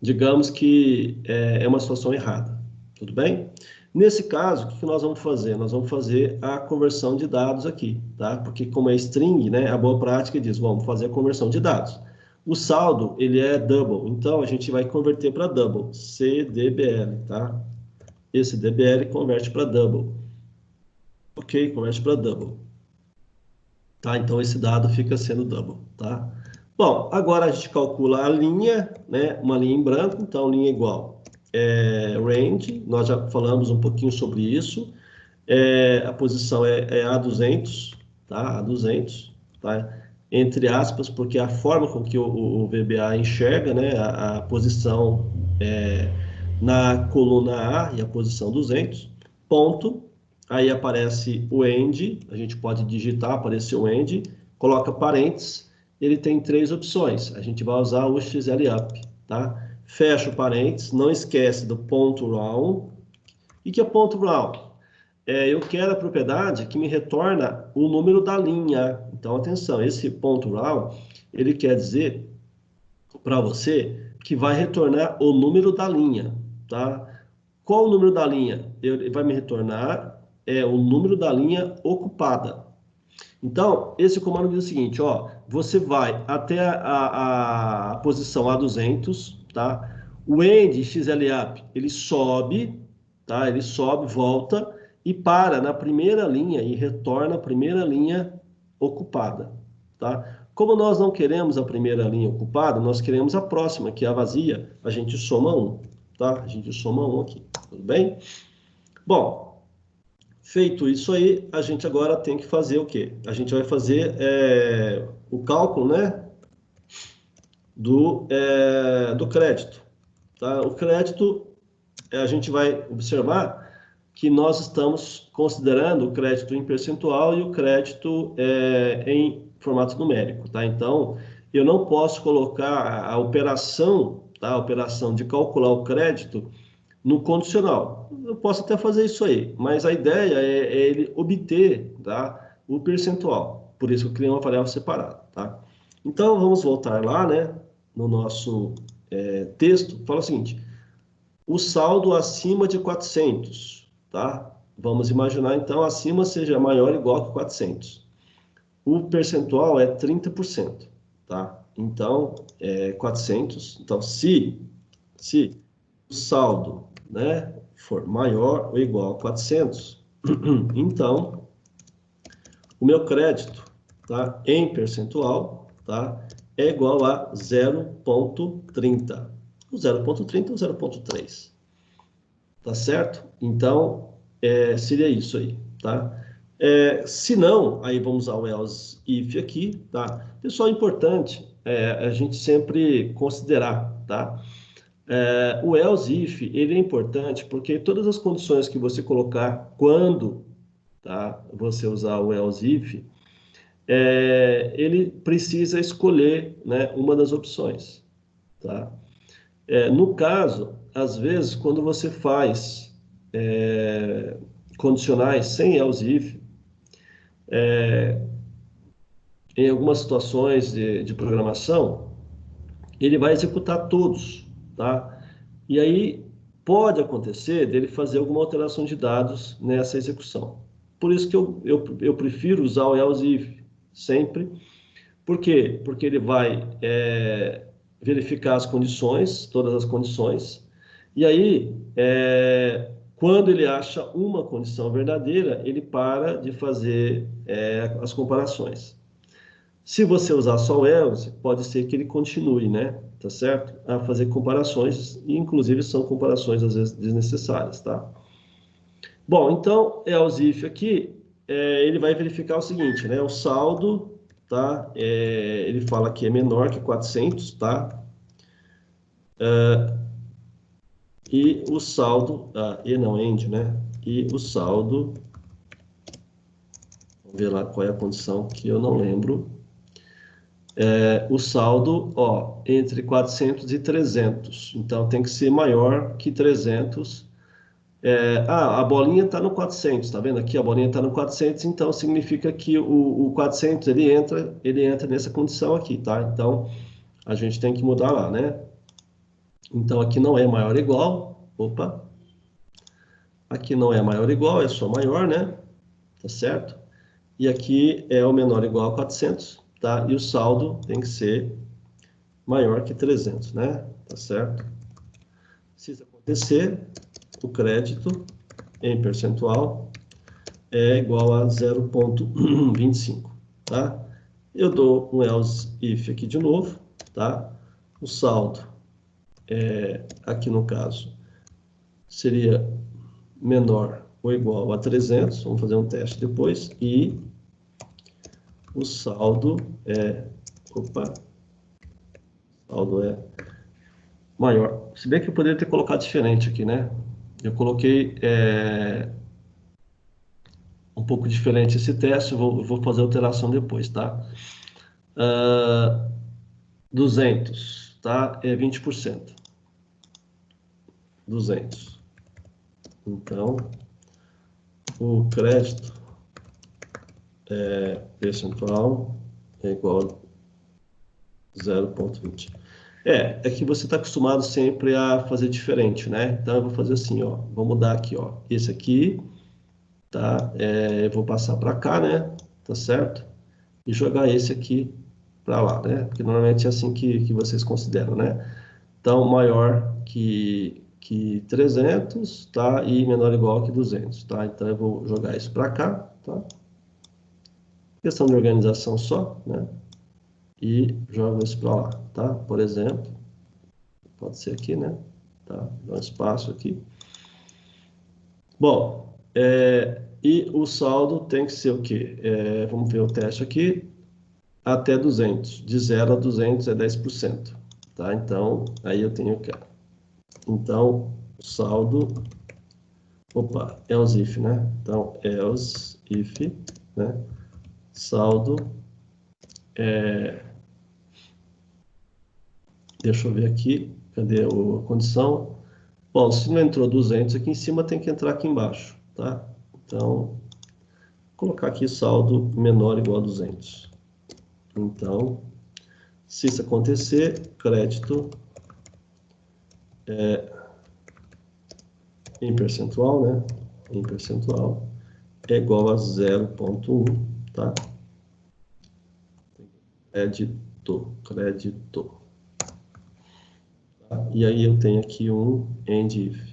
Digamos que é uma situação errada, tudo bem? Nesse caso, o que nós vamos fazer? Nós vamos fazer a conversão de dados aqui, tá? Porque como é string, né? A boa prática diz, vamos fazer a conversão de dados. O saldo, ele é double, então a gente vai converter para double, CDBL, tá? Esse DBL converte para double. Ok, converte para double. Tá? Então esse dado fica sendo double, tá? Bom, agora a gente calcula a linha, né? Uma linha em branco, então linha igual. Range, nós já falamos um pouquinho sobre isso. A posição é A200, tá? A200, tá? Entre aspas, porque a forma com que o VBA enxerga, né? A posição na coluna A e a posição 200, ponto. Aí aparece o end, a gente pode digitar, apareceu o end, coloca parênteses, ele tem três opções. A gente vai usar o XLUp, tá? Fecha o parênteses, não esquece do ponto round. E que é ponto round? Eu quero a propriedade que me retorna o número da linha. Então, atenção, esse ponto round, ele quer dizer para você que vai retornar o número da linha, tá? Qual o número da linha? Ele vai me retornar o número da linha ocupada. Então, esse comando diz o seguinte, ó, você vai até a posição A200, tá? O end XLApp, ele sobe, tá? Ele sobe, volta e para na primeira linha e retorna a primeira linha ocupada, tá? Como nós não queremos a primeira linha ocupada, nós queremos a próxima, que é a vazia, a gente soma 1, tá? A gente soma 1 aqui, tudo bem? Bom, feito isso aí, a gente agora tem que fazer o quê? A gente vai fazer o cálculo, né, do crédito, tá? O crédito, a gente vai observar que nós estamos considerando o crédito em percentual e o crédito em formato numérico, tá? Então, eu não posso colocar a operação, tá? A operação de calcular o crédito no condicional. Eu posso até fazer isso aí, mas a ideia é ele obter, tá, o percentual. Por isso eu criei uma variável separada, tá? Então, vamos voltar lá, né, no nosso texto. Fala o seguinte, o saldo acima de 400, tá? Vamos imaginar, então, acima seja maior ou igual que 400. O percentual é 30%, tá? Então, 400. Então, se o saldo, né, for maior ou igual a 400, então, o meu crédito, tá, em percentual, tá, é igual a 0,30. O 0,30 ou 0,3. Tá certo? Então, seria isso aí, tá? Se não, aí vamos usar o else if aqui, tá? Pessoal, é importante a gente sempre considerar, tá? O else if, ele é importante porque todas as condições que você colocar quando, tá, você usar o else if, ele precisa escolher, né, uma das opções, tá? No caso, às vezes, quando você faz condicionais sem else if, em algumas situações de programação, ele vai executar todos, tá? E aí pode acontecer dele fazer alguma alteração de dados nessa execução. Por isso que eu prefiro usar o else if sempre. Por quê? Porque ele vai verificar as condições, todas as condições, e aí, quando ele acha uma condição verdadeira, ele para de fazer as comparações. Se você usar só o else, pode ser que ele continue, né? Tá certo? A fazer comparações, e inclusive são comparações às vezes desnecessárias, tá? Bom, então, else if aqui, ele vai verificar o seguinte, né? O saldo, tá? Ele fala que é menor que 400, tá? E o saldo, e não, end, né? E o saldo, vamos ver lá qual é a condição que eu não lembro. O saldo, ó, entre 400 e 300. Então, tem que ser maior que 300. A bolinha está no 400, tá vendo? Aqui a bolinha está no 400, então significa que o 400 ele entra nessa condição aqui, tá? Então, a gente tem que mudar lá, né? Então, aqui não é maior ou igual. Opa! Aqui não é maior ou igual, é só maior, né? Tá certo? E aqui é o menor ou igual a 400, tá? E o saldo tem que ser maior que 300, né? Tá certo? Se isso acontecer, o crédito em percentual é igual a 0,25, tá? Eu dou um else if aqui de novo, tá? O saldo, aqui no caso, seria menor ou igual a 300, vamos fazer um teste depois, e o saldo saldo é maior. Se bem que eu poderia ter colocado diferente aqui, né? Eu coloquei um pouco diferente esse teste, vou fazer alteração depois, tá? 200, tá? É 20%. 200. Então, o crédito percentual é igual 0,20. É que você está acostumado sempre a fazer diferente, né? Então, eu vou fazer assim, ó. Vou mudar aqui, ó. Esse aqui, tá? Eu vou passar para cá, né? Tá certo? E jogar esse aqui para lá, né? Porque normalmente é assim que vocês consideram, né? Então, maior que 300, tá? E menor ou igual que 200, tá? Então, eu vou jogar isso para cá, tá? Questão de organização só, né? E jogo isso para lá, tá? Por exemplo, pode ser aqui, né? Tá? Dá um espaço aqui. Bom, e o saldo tem que ser o quê? Vamos ver o teste aqui. Até 200. De 0 a 200 é 10%. Tá? Então, aí eu tenho que... Então, o saldo... Opa, else if, né? Então, else if, né? Saldo... Deixa eu ver aqui. Cadê a condição? Bom, se não entrou 200 aqui em cima, tem que entrar aqui embaixo, tá? Então, vou colocar aqui saldo menor ou igual a 200. Então, se isso acontecer, crédito em percentual, né? Em percentual é igual a 0,1, tá? Crédito. Tá? E aí eu tenho aqui um end if.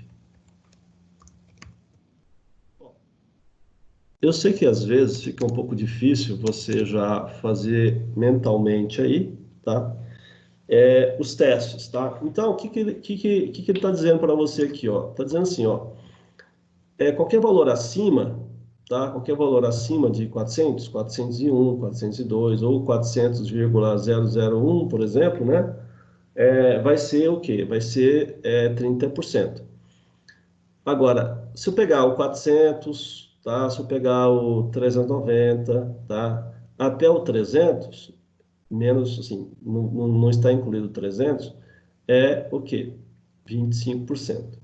Eu sei que às vezes fica um pouco difícil você já fazer mentalmente aí, tá? Os testes, tá? Então, o que ele está dizendo para você aqui, ó? Está dizendo assim, ó, qualquer valor acima, tá? Qualquer valor acima de 400, 401, 402 ou 400,001, por exemplo, né? Vai ser o quê? Vai ser 30%. Agora, se eu pegar o 400, tá? Se eu pegar o 390, tá? Até o 300, menos, assim, não está incluído 300, é o quê? 25%.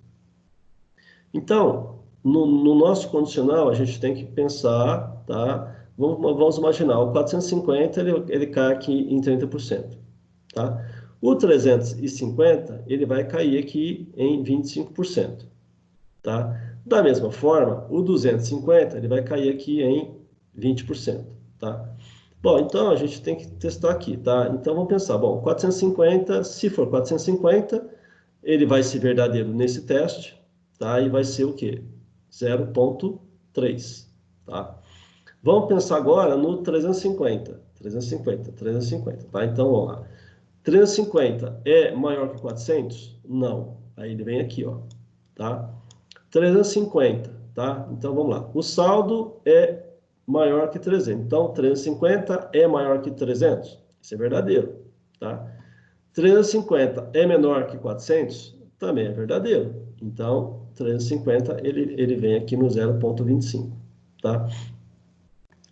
Então, no nosso condicional, a gente tem que pensar, tá? Vamos imaginar, o 450, ele cai aqui em 30%, tá? O 350, ele vai cair aqui em 25%, tá? Da mesma forma, o 250, ele vai cair aqui em 20%, tá? Bom, então a gente tem que testar aqui, tá? Então vamos pensar, bom, 450, se for 450, ele vai ser verdadeiro nesse teste, tá? E vai ser o quê? 0,3, tá? Vamos pensar agora no 350, tá? Então vamos lá. 350 é maior que 400? Não. Aí ele vem aqui, ó, tá? 350, tá? Então vamos lá. O saldo é maior que 300. Então 350 é maior que 300? Isso é verdadeiro, tá? 350 é menor que 400? Também é verdadeiro. Então 350 ele vem aqui no 0,25, tá?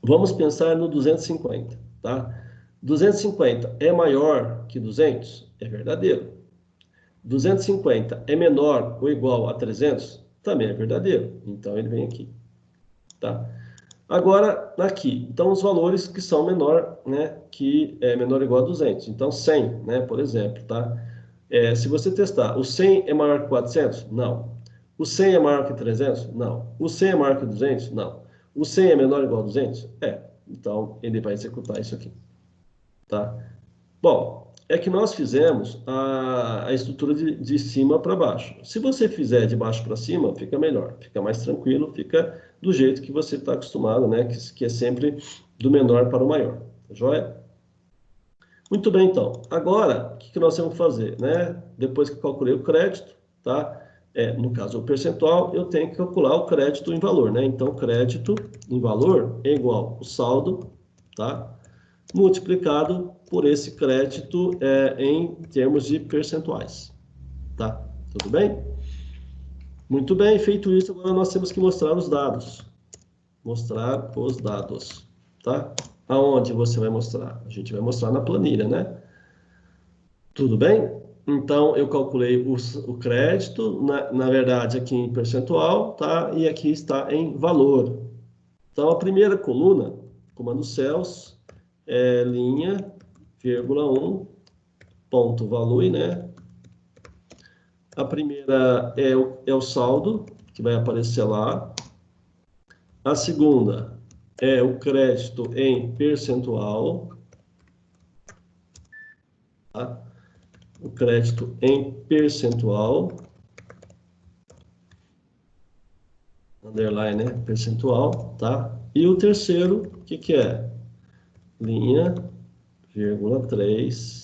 Vamos pensar no 250, tá? 250 é maior que 200? É verdadeiro. 250 é menor ou igual a 300? Também é verdadeiro. Então, ele vem aqui, tá? Agora, aqui, então, os valores que são menor, né, que é menor ou igual a 200. Então, 100, né, por exemplo, tá? Se você testar, o 100 é maior que 400? Não. O 100 é maior que 300? Não. O 100 é maior que 200? Não. O 100 é menor ou igual a 200? Então, ele vai executar isso aqui, tá? Bom, é que nós fizemos a estrutura de cima para baixo. Se você fizer de baixo para cima, fica melhor, fica mais tranquilo, fica do jeito que você está acostumado, né? Que é sempre do menor para o maior, tá joia? Muito bem, então. Agora, o que nós temos que fazer, né? Depois que eu calculei o crédito, tá? No caso, o percentual, eu tenho que calcular o crédito em valor, né? Então, crédito em valor é igual o saldo, tá? Multiplicado por esse crédito em termos de percentuais, tá? Tudo bem? Muito bem, feito isso, agora nós temos que mostrar os dados. Mostrar os dados, tá? Aonde você vai mostrar? A gente vai mostrar na planilha, né? Tudo bem? Então, eu calculei o crédito, na verdade, aqui em percentual, tá? E aqui está em valor. Então, a primeira coluna, comando cells, linha, vírgula 1, ponto value, né? A primeira é o saldo, que vai aparecer lá. A segunda é o crédito em percentual, tá? O crédito em percentual, underline, né? Percentual, tá? E o terceiro, o que que é? Linha, vírgula 3,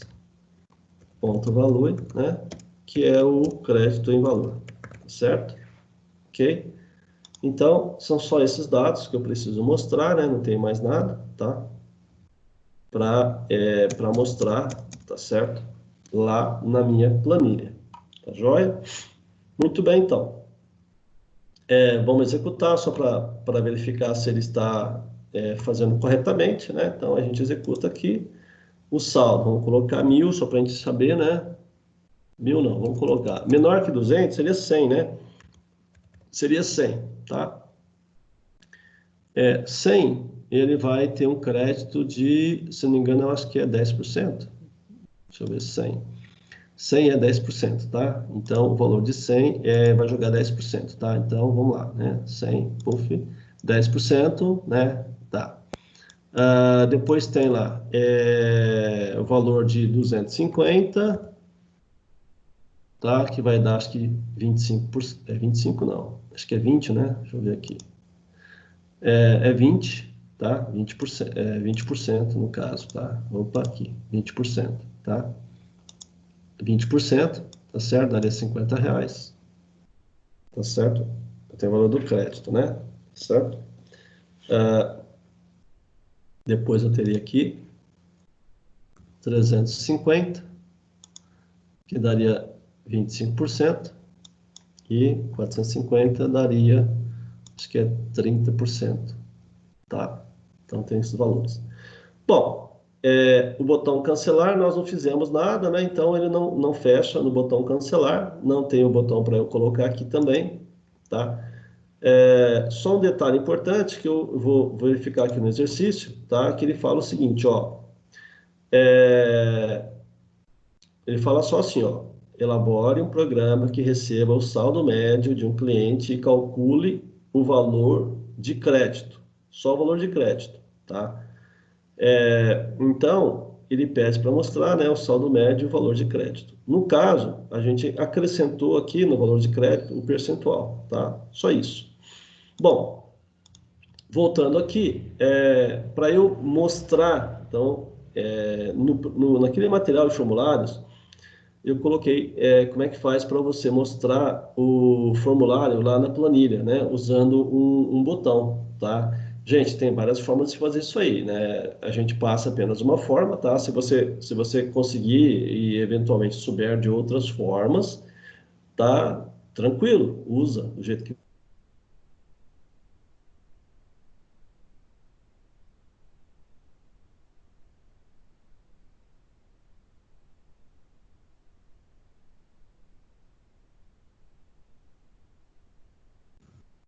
ponto valor, né? Que é o crédito em valor, certo? Ok? Então, são só esses dados que eu preciso mostrar, né? Não tem mais nada, tá? Para mostrar, tá certo? Lá na minha planilha, tá joia? Muito bem, então. Vamos executar só para verificar se ele está fazendo corretamente, né? Então, a gente executa aqui o saldo. Vamos colocar 1.000, só para a gente saber, né? 1.000 não, vamos colocar. Menor que 200 seria 100, né? Seria 100, tá? 100, ele vai ter um crédito de, se não me engano, eu acho que é 10%. Deixa eu ver, 100. 100 é 10%, tá? Então, o valor de 100 vai jogar 10%, tá? Então, vamos lá, né? 100, puff, 10%, né? Tá. Depois tem lá o valor de 250, tá? Que vai dar, acho que 25%. 25 não, acho que é 20, né? Deixa eu ver aqui. É 20, tá? 20%, 20% no caso, tá? Opa, aqui, 20%, tá? 20%, tá certo? Daria R$ 50, tá certo? Tem o valor do crédito, né? Tá certo? Depois eu teria aqui 350, que daria 25%, e 450 daria, acho que é 30%, tá? Então tem esses valores. Bom, o botão cancelar nós não fizemos nada, né? Então ele não fecha no botão cancelar, não tem o botão para eu colocar aqui também, tá? Só um detalhe importante que eu vou verificar aqui no exercício, tá? Que ele fala o seguinte, ó. Ele fala só assim, ó. Elabore um programa que receba o saldo médio de um cliente e calcule o valor de crédito. Só o valor de crédito, tá? Então, ele pede para mostrar, né, o saldo médio e o valor de crédito. No caso, a gente acrescentou aqui no valor de crédito o percentual, tá? Só isso. Bom, voltando aqui, para eu mostrar, então, naquele material de formulários, eu coloquei como é que faz para você mostrar o formulário lá na planilha, né? Usando um botão, tá? Gente, tem várias formas de fazer isso aí, né? A gente passa apenas uma forma, tá? Se você conseguir e eventualmente souber de outras formas, tá? Tranquilo, usa do jeito que.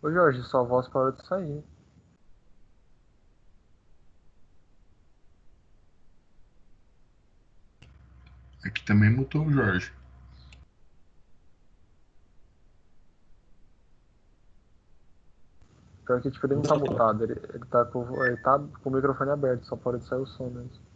Ô Jorge, sua voz parou de sair. Aqui também mutou o Jorge. Pior que tipo, ele não tá mutado, ele tá com o microfone aberto, só parou de sair o som mesmo.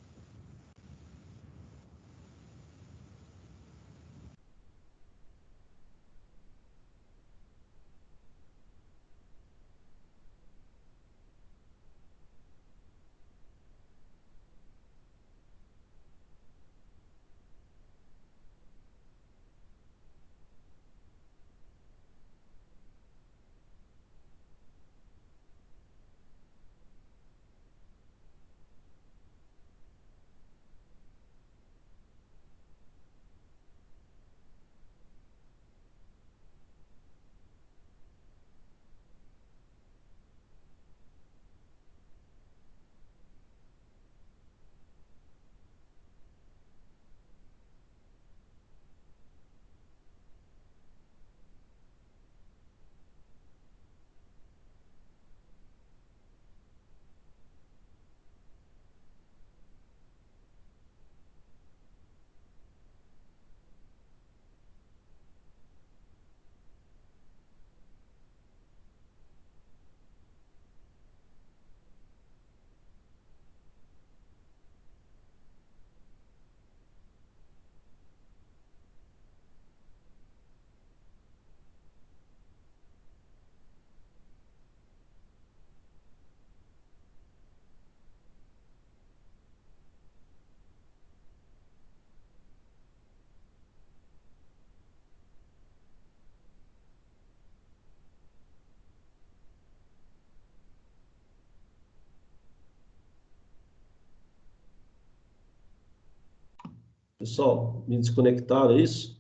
Pessoal, me desconectaram, é isso?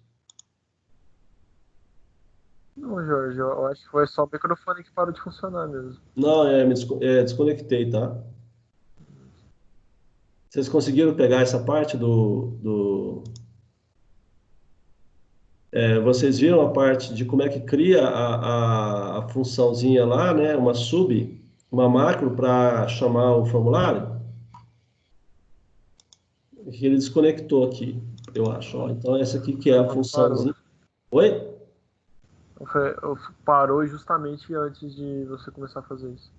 Não, Jorge, eu acho que foi só o microfone que parou de funcionar mesmo. Não, desconectei, tá? Vocês conseguiram pegar essa parte vocês viram a parte de como é que cria a funçãozinha lá, né? Uma macro para chamar o formulário? Que ele desconectou aqui, eu acho. Ó. Então, essa aqui que é a Parou. funçãozinha. Oi? Parou justamente antes de você começar a fazer isso.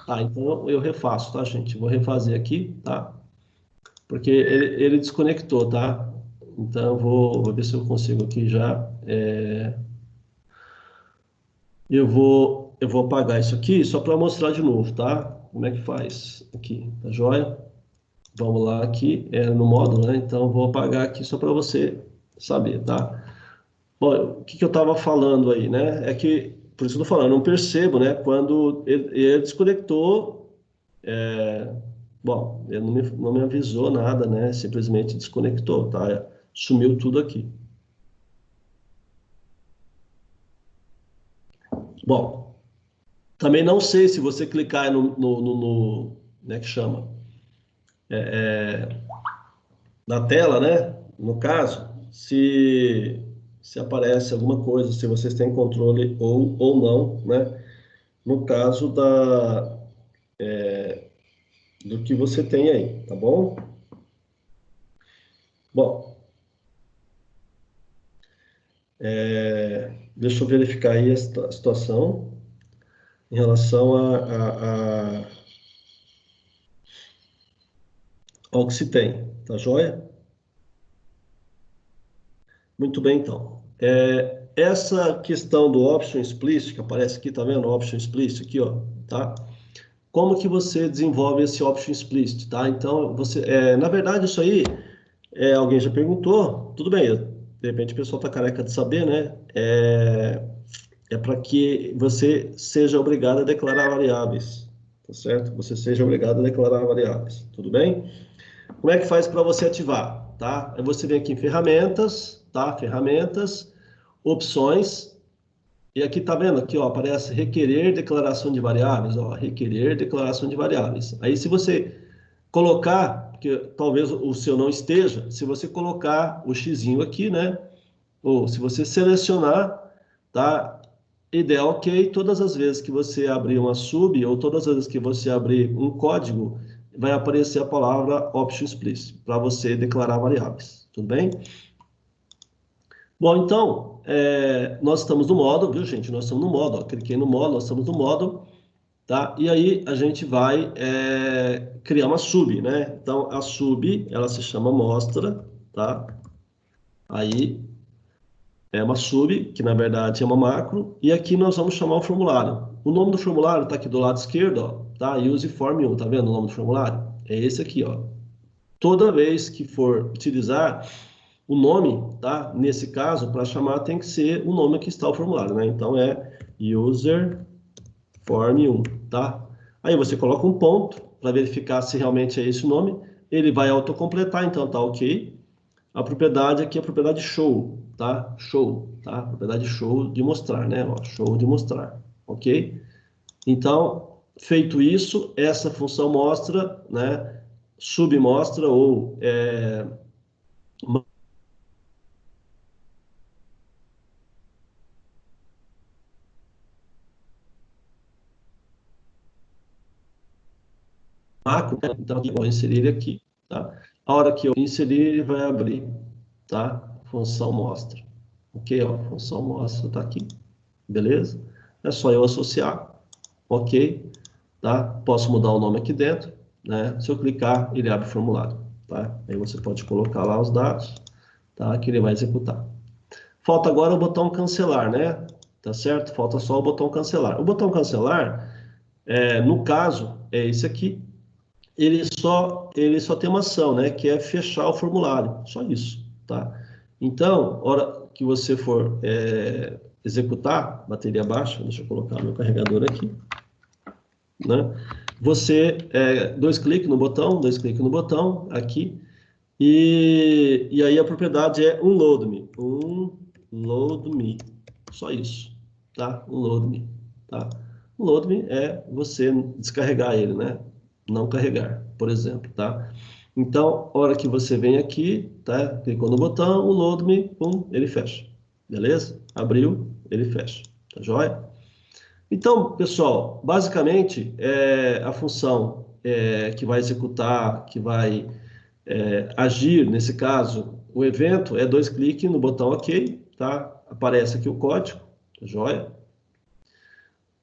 Tá, então eu refaço, tá, gente? Vou refazer aqui, tá? Porque ele desconectou, tá? Então, vou ver se eu consigo aqui já. Eu vou apagar isso aqui só para mostrar de novo, tá? Como é que faz aqui, tá joia? Vamos lá aqui, no módulo, né? Então, vou apagar aqui só para você saber, tá? Bom, o que que eu estava falando aí, né? É que, por isso que eu tô falando, eu não percebo, né? Quando ele desconectou, bom, ele não me avisou nada, né? Simplesmente desconectou, tá? Sumiu tudo aqui. Bom, também não sei se você clicar né, que chama, na tela, né? No caso, se aparece alguma coisa, se vocês têm controle ou não, né? No caso do que você tem aí, tá bom? Bom, deixa eu verificar aí a situação em relação ao que se tem, tá joia? Muito bem, então. Essa questão do option explicit, que aparece aqui, tá vendo? Option explicit aqui, ó, tá? Como que você desenvolve esse option explicit, tá? Então, na verdade, isso aí, alguém já perguntou, tudo bem, de repente o pessoal tá careca de saber, né? É para que você seja obrigado a declarar variáveis, tá certo? Você seja obrigado a declarar variáveis, tudo bem? Como é que faz para você ativar, tá? Aí você vem aqui em ferramentas, tá? Ferramentas, opções, e aqui tá vendo aqui, ó, aparece requerer declaração de variáveis, ó, requerer declaração de variáveis. Aí se você colocar, que talvez o seu não esteja, se você colocar o xizinho aqui, né? Ou se você selecionar, tá? Ideal, ok, todas as vezes que você abrir uma sub ou todas as vezes que você abrir um código, vai aparecer a palavra option explicit para você declarar variáveis, tudo bem? Bom, então, nós estamos no módulo, viu, gente? Nós estamos no módulo, ó, cliquei no módulo, nós estamos no módulo, tá? E aí a gente vai criar uma sub, né? Então, a sub, ela se chama mostra, tá? Aí é uma sub, que na verdade é uma macro, e aqui nós vamos chamar o formulário. O nome do formulário está aqui do lado esquerdo, ó, tá? Use form 1, tá vendo o nome do formulário? É esse aqui, ó. Toda vez que for utilizar o nome, tá? Nesse caso, para chamar tem que ser o nome que está o formulário, né? Então é user form 1, tá? Aí você coloca um ponto para verificar se realmente é esse o nome. Ele vai autocompletar, então tá ok. A propriedade aqui é a propriedade show, tá? Show, tá? Propriedade show de mostrar, né? Ó, show de mostrar, ok? Então, feito isso, essa função mostra, né? Submostra ou macro, né? Então, aqui, vou inserir ele aqui, tá? A hora que eu inserir, ele vai abrir, tá? Função mostra, ok? Ó, função mostra tá aqui, beleza? É só eu associar, ok? Tá? Posso mudar o nome aqui dentro, né? Se eu clicar, ele abre o formulário, tá? Aí você pode colocar lá os dados, tá? Que ele vai executar. Falta agora o botão cancelar, né? Tá certo? Falta só o botão cancelar. O botão cancelar, no caso, é esse aqui. Ele só tem uma ação, né? Que é fechar o formulário. Só isso, tá? Então, hora que você for executar, bateria baixa, deixa eu colocar meu carregador aqui, né? Você, dois cliques no botão, aqui, E aí a propriedade é unload.me, unload.me, só isso, tá? Unload.me, tá? Unload.me é você descarregar ele, né? Não carregar, por exemplo, tá? Então, a hora que você vem aqui, tá? Clicou no botão, unload.me, pum, ele fecha, beleza? Abriu, ele fecha, tá joia? Então, pessoal, basicamente, a função que vai executar, que vai agir, nesse caso, o evento é 2 cliques no botão OK, tá? Aparece aqui o código, tá joia?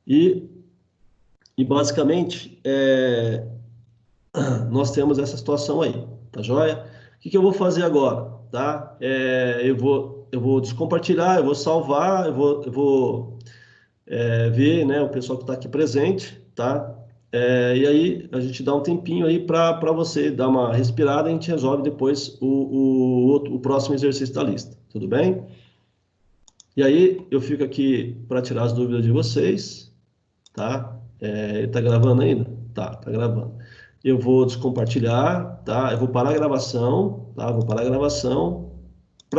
E basicamente, nós temos essa situação aí, tá joia? O que eu vou fazer agora, tá? Eu vou descompartilhar, eu vou salvar, eu vou ver, né, o pessoal que está aqui presente, tá? E aí a gente dá um tempinho aí para você dar uma respirada e a gente resolve depois o próximo exercício da lista, tudo bem? E aí eu fico aqui para tirar as dúvidas de vocês, tá? Tá gravando ainda? Tá gravando. Eu vou descompartilhar, tá? Eu vou parar a gravação, tá? Vou parar a gravação